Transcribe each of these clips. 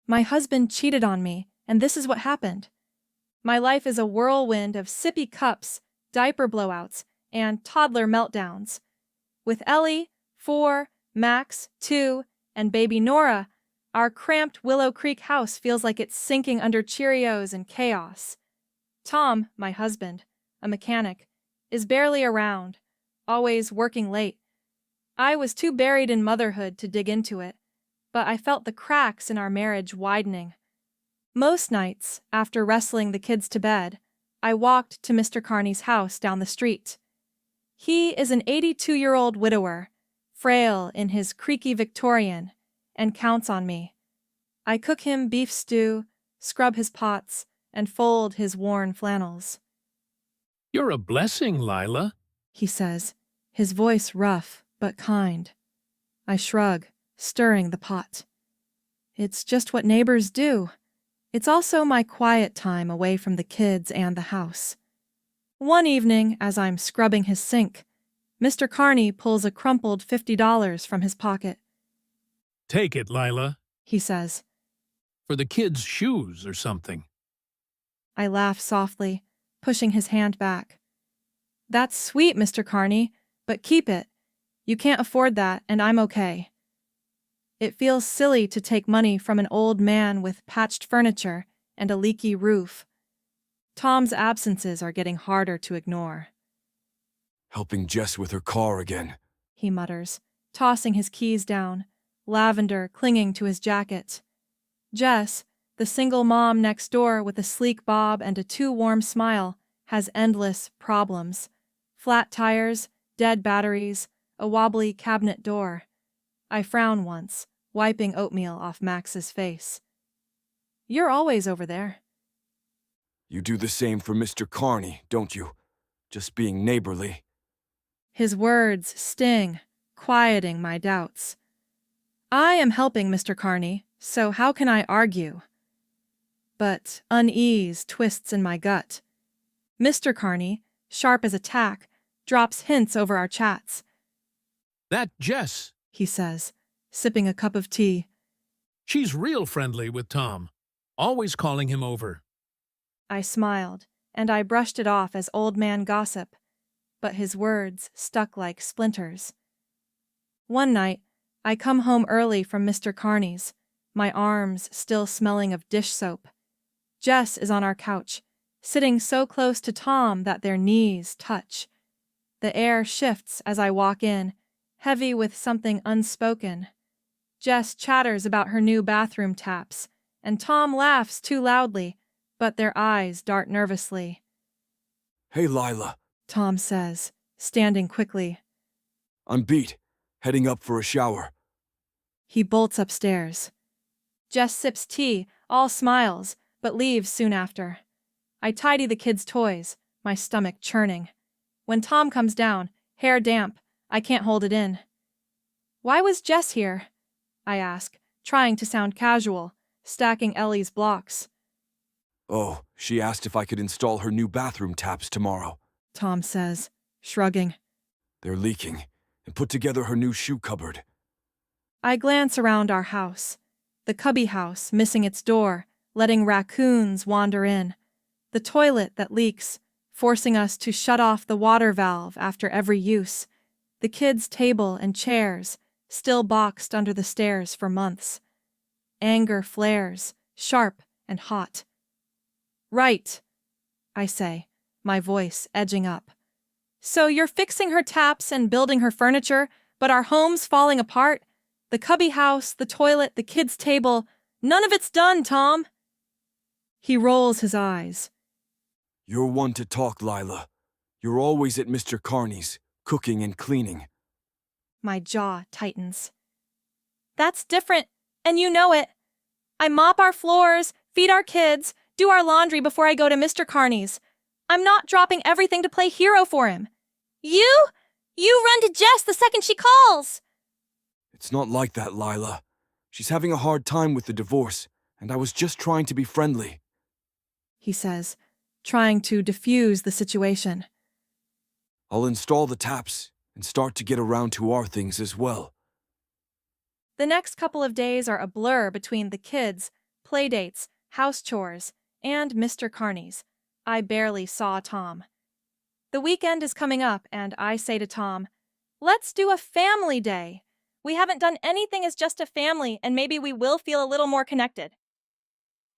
My husband cheated on me, and this is what happened. My life is a whirlwind of sippy cups, diaper blowouts, and toddler meltdowns. With Ellie, 4, Max, 2, and baby Nora, our cramped Willow Creek house feels like it's sinking under Cheerios and chaos. Tom, my husband, a mechanic, is barely around, always working late. I was too buried in motherhood to dig into it, but I felt the cracks in our marriage widening. Most nights, after wrestling the kids to bed, I walked to Mr. Carney's house down the street. He is an 82-year-old widower, frail in his creaky Victorian, and counts on me. I cook him beef stew, scrub his pots, and fold his worn flannels. "You're a blessing, Lila," he says, his voice rough but kind. I shrug, stirring the pot. It's just what neighbors do. It's also my quiet time away from the kids and the house. One evening, as I'm scrubbing his sink, Mr. Carney pulls a crumpled $50 from his pocket. "Take it, Lila, He says. for the kids' shoes or something." I laugh softly, pushing his hand back. That's sweet, Mr. Carney, but keep it. You can't afford that, and I'm okay. It feels silly to take money from an old man with patched furniture and a leaky roof. Tom's absences are getting harder to ignore. "Helping Jess with her car again," he mutters, tossing his keys down, lavender clinging to his jacket. Jess, the single mom next door with a sleek bob and a too-warm smile, has endless problems. Flat tires, dead batteries, a wobbly cabinet door. I frown once, wiping oatmeal off Max's face. You're always over there. "You do the same for Mr. Carney, don't you? Just being neighborly." His words sting, quieting my doubts. I am helping Mr. Carney, so how can I argue? But unease twists in my gut. Mr. Carney, sharp as a tack, drops hints over our chats. "That Jess, He says, sipping a cup of tea. she's real friendly with Tom, always calling him over." I smiled, and I brushed it off as old man gossip, but his words stuck like splinters. One night, I come home early from Mr. Carney's, my arms still smelling of dish soap. Jess is on our couch, sitting so close to Tom that their knees touch. The air shifts as I walk in, heavy with something unspoken. Jess chatters about her new bathroom taps, and Tom laughs too loudly, but their eyes dart nervously. "Hey, Lila," Tom says, standing quickly. "I'm beat. Heading up for a shower." He bolts upstairs. Jess sips tea, all smiles, but leaves soon after. I tidy the kids' toys, my stomach churning. When Tom comes down, hair damp, I can't hold it in. Why was Jess here? I ask, trying to sound casual, stacking Ellie's blocks. "Oh, she asked if I could install her new bathroom taps tomorrow," Tom says, shrugging. "They're leaking, and put together her new shoe cupboard." I glance around our house. The cubby house missing its door, letting raccoons wander in. The toilet that leaks, forcing us to shut off the water valve after every use. The kids' table and chairs, still boxed under the stairs for months. Anger flares, sharp and hot. Right, I say, my voice edging up. So you're fixing her taps and building her furniture, but our home's falling apart? The cubby house, the toilet, the kids' table, none of it's done, Tom. He rolls his eyes. "You're one to talk, Lila. You're always at Mr. Carney's, cooking and cleaning." My jaw tightens. That's different, and you know it. I mop our floors, feed our kids, do our laundry before I go to Mr. Carney's. I'm not dropping everything to play hero for him. You run to Jess the second she calls. "It's not like that, Lila. She's having a hard time with the divorce, and I was just trying to be friendly," he says, trying to diffuse the situation. "I'll install the taps and start to get around to our things as well." The next couple of days are a blur between the kids, playdates, house chores, and Mr. Carney's. I barely saw Tom. The weekend is coming up, and I say to Tom, "Let's do a family day. We haven't done anything as just a family, and maybe we will feel a little more connected."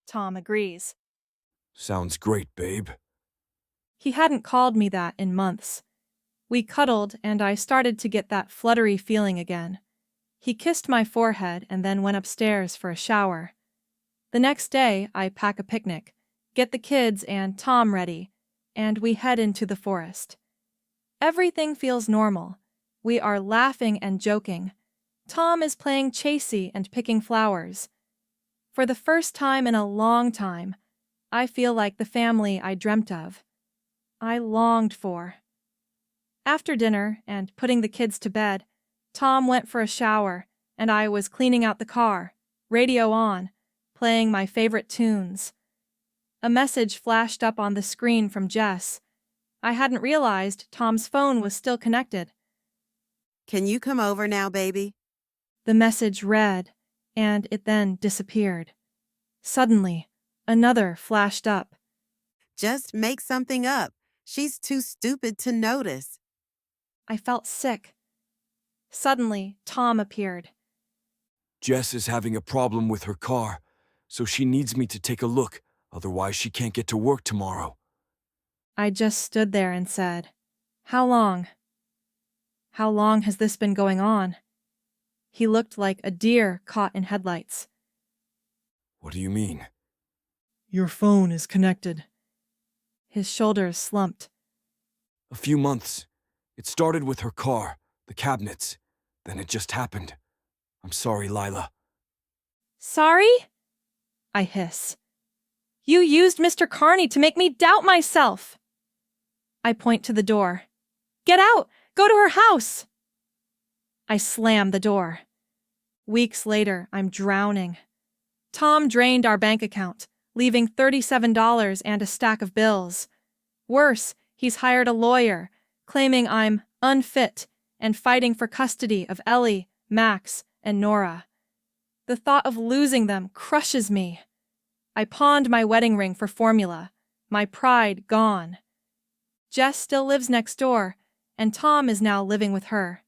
Tom agrees. Sounds great, babe. He hadn't called me that in months. We cuddled, and I started to get that fluttery feeling again. He kissed my forehead and then went upstairs for a shower. The next day, I pack a picnic, get the kids and Tom ready, and we head into the forest. Everything feels normal. We are laughing and joking. Tom is playing chasey and picking flowers. For the first time in a long time, I feel like the family I dreamt of. I longed for. After dinner and putting the kids to bed, Tom went for a shower, and I was cleaning out the car, radio on, playing my favorite tunes. A message flashed up on the screen from Jess. I hadn't realized Tom's phone was still connected. "Can you come over now, baby?" The message read, and it then disappeared. Suddenly, another flashed up. "Just make something up. She's too stupid to notice." I felt sick. Suddenly, Tom appeared. Jess is having a problem with her car, so she needs me to take a look, otherwise she can't get to work tomorrow. I just stood there and said, "How long? How long has this been going on?" He looked like a deer caught in headlights. What do you mean? "Your phone is connected." His shoulders slumped. A few months. It started with her car, the cabinets. Then it just happened. I'm sorry, Lila. "Sorry?" I hiss. "You used Mr. Carney to make me doubt myself." I point to the door. "Get out! Go to her house!" I slam the door. Weeks later, I'm drowning. Tom drained our bank account, leaving $37 and a stack of bills. Worse, he's hired a lawyer, claiming I'm unfit and fighting for custody of Ellie, Max, and Nora. The thought of losing them crushes me. I pawned my wedding ring for formula, my pride gone. Jess still lives next door, and Tom is now living with her.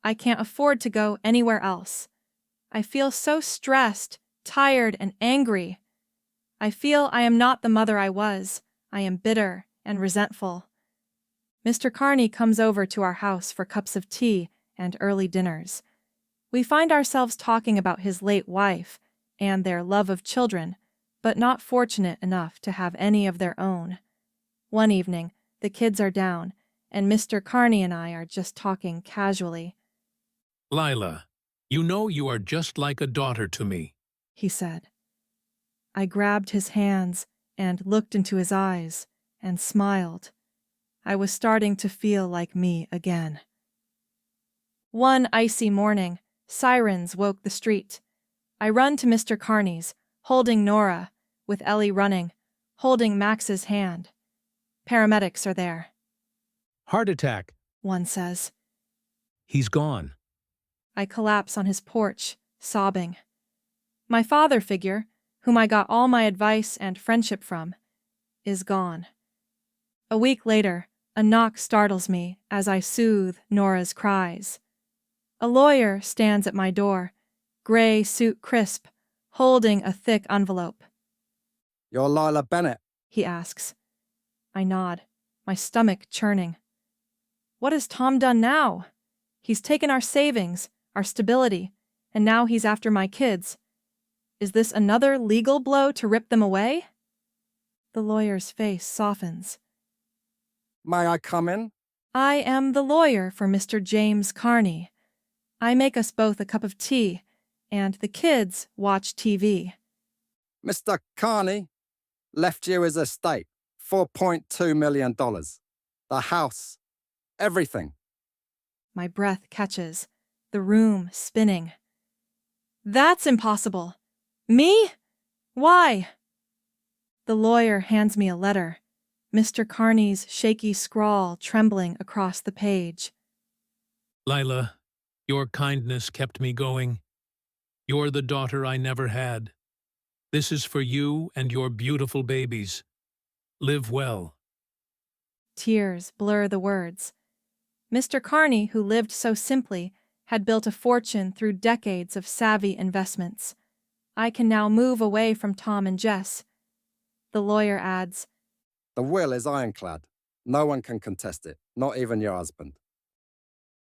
I can't afford to go anywhere else. I feel so stressed, tired, and angry. I feel I am not the mother I was. I am bitter and resentful. Mr. Carney comes over to our house for cups of tea and early dinners. We find ourselves talking about his late wife and their love of children, but not fortunate enough to have any of their own. One evening, the kids are down, and Mr. Carney and I are just talking casually. Lila, you know you are just like a daughter to me. He said. I grabbed his hands and looked into his eyes and smiled. I was starting to feel like me again. One icy morning, sirens woke the street. I run to Mr. Carney's, holding Nora, with Ellie running, holding Max's hand. Paramedics are there. Heart attack. One says. He's gone. I collapse on his porch, sobbing. My father figure, whom I got all my advice and friendship from, is gone. A week later, a knock startles me as I soothe Nora's cries. A lawyer stands at my door, gray suit crisp, holding a thick envelope. "You're Lila Bennett." He asks. I nod, my stomach churning. What has Tom done now? He's taken our savings, our stability, and now he's after my kids. Is this another legal blow to rip them away? The lawyer's face softens. "May I come in?" I am the lawyer for Mr. James Carney. I make us both a cup of tea, and the kids watch TV. "Mr. Carney left you his estate, $4.2 million. The house, everything." My breath catches, the room spinning. That's impossible. Me? Why? The lawyer hands me a letter, Mr. Carney's shaky scrawl trembling across the page. Lila, your kindness kept me going. You're the daughter I never had. This is for you and your beautiful babies. Live well. Tears blur the words. Mr. Carney, who lived so simply, had built a fortune through decades of savvy investments. I can now move away from Tom and Jess. The lawyer adds, The will is ironclad. No one can contest it, not even your husband.